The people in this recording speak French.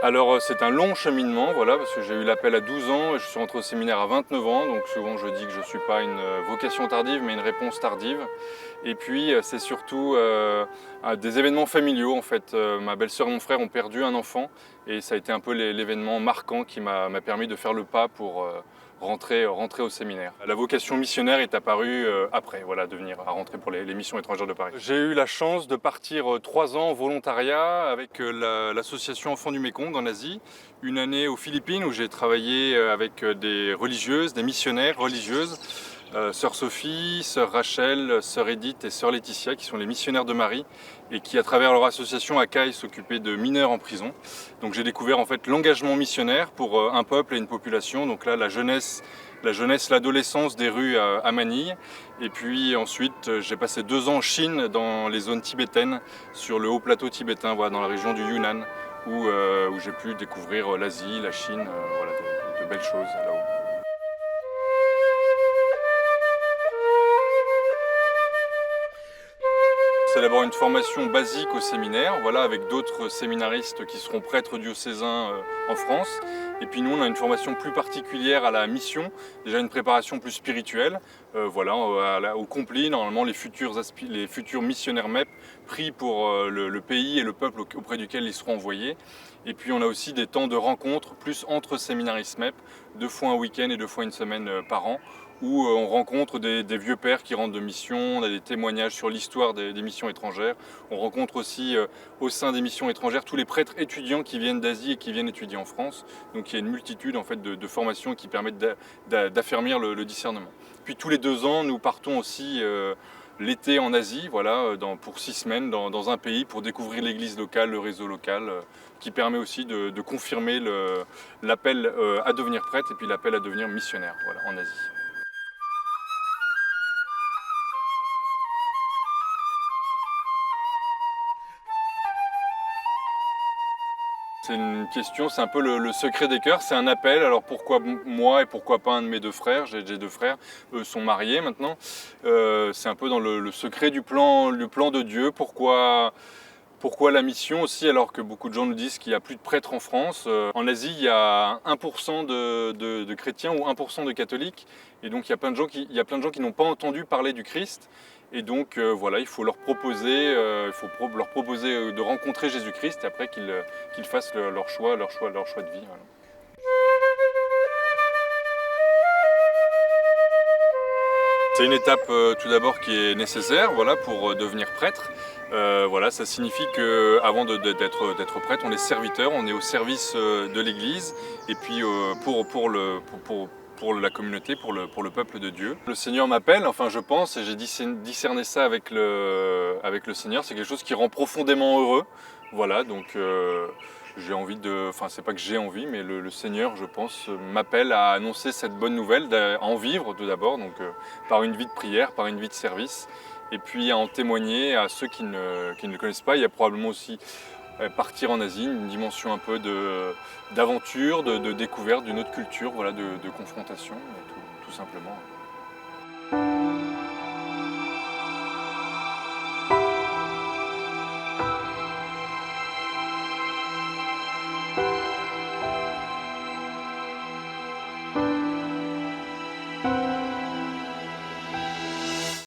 Alors c'est un long cheminement, voilà, parce que j'ai eu l'appel à 12 ans et je suis rentré au séminaire à 29 ans, donc souvent je dis que je ne suis pas une vocation tardive, mais une réponse tardive. Et puis c'est surtout des événements familiaux en fait. Ma belle-sœur et mon frère ont perdu un enfant et ça a été un peu l'événement marquant qui m'a permis de faire le pas pour rentrer au séminaire. La vocation missionnaire est apparue après, voilà, à rentrer pour les missions étrangères de Paris. J'ai eu la chance de partir 3 ans en volontariat avec l'association Enfants du Mékong en Asie, une année aux Philippines où j'ai travaillé avec des religieuses, des missionnaires religieuses, Sœur Sophie, Sœur Rachel, Sœur Edith et Sœur Laetitia, qui sont les missionnaires de Marie et qui, à travers leur association ACAI, s'occupaient de mineurs en prison. Donc j'ai découvert en fait l'engagement missionnaire pour un peuple et une population. Donc là, la jeunesse, l'adolescence des rues à Manille. Et puis ensuite, j'ai passé 2 ans en Chine, dans les zones tibétaines, sur le haut plateau tibétain, voilà, dans la région du Yunnan, où j'ai pu découvrir l'Asie, la Chine, voilà, de belles choses là-haut. C'est d'abord une formation basique au séminaire, voilà, avec d'autres séminaristes qui seront prêtres diocésains en France. Et puis nous, on a une formation plus particulière à la mission, déjà une préparation plus spirituelle, voilà, au complet, normalement les futurs missionnaires MEP pris pour le pays et le peuple auprès duquel ils seront envoyés. Et puis on a aussi des temps de rencontre plus entre séminaristes MEP, 2 fois un week-end et 2 fois une semaine par an, où on rencontre des vieux pères qui rentrent de mission, on a des témoignages sur l'histoire des missions étrangères. On rencontre aussi au sein des missions étrangères tous les prêtres étudiants qui viennent d'Asie et qui viennent étudier en France. Donc il y a une multitude en fait, de formations qui permettent d'affermir le discernement. Puis tous les 2 ans, nous partons aussi l'été en Asie, voilà, pour 6 semaines dans un pays pour découvrir l'église locale, le réseau local, qui permet aussi de confirmer l'appel à devenir prêtre et puis l'appel à devenir missionnaire, voilà, en Asie. C'est une question, c'est un peu le secret des cœurs, c'est un appel. Alors pourquoi moi et pourquoi pas un de mes 2 frères? J'ai 2 frères, eux sont mariés maintenant. C'est un peu dans le secret du plan de Dieu. Pourquoi la mission aussi, alors que beaucoup de gens nous disent qu'il n'y a plus de prêtres en France? En Asie, il y a 1% de chrétiens ou 1% de catholiques. Et donc il y a plein de gens qui n'ont pas entendu parler du Christ. Et donc voilà, il faut leur proposer, de rencontrer Jésus-Christ et après qu'ils fassent leur choix de vie. Voilà. C'est une étape tout d'abord qui est nécessaire, voilà, pour devenir prêtre. Voilà, ça signifie qu'avant d'être prêtre, on est serviteur, on est au service de l'Église et puis pour la communauté, pour le peuple de Dieu. Le Seigneur m'appelle, enfin je pense, et j'ai discerné ça avec le Seigneur, c'est quelque chose qui rend profondément heureux. Voilà, donc j'ai envie enfin c'est pas que j'ai envie, mais le Seigneur, je pense, m'appelle à annoncer cette bonne nouvelle, à en vivre tout d'abord, donc par une vie de prière, par une vie de service, et puis à en témoigner à ceux qui ne le connaissent pas. Il y a probablement aussi partir en Asie, une dimension un peu d'aventure, de découverte d'une autre culture, voilà, de confrontation, tout simplement.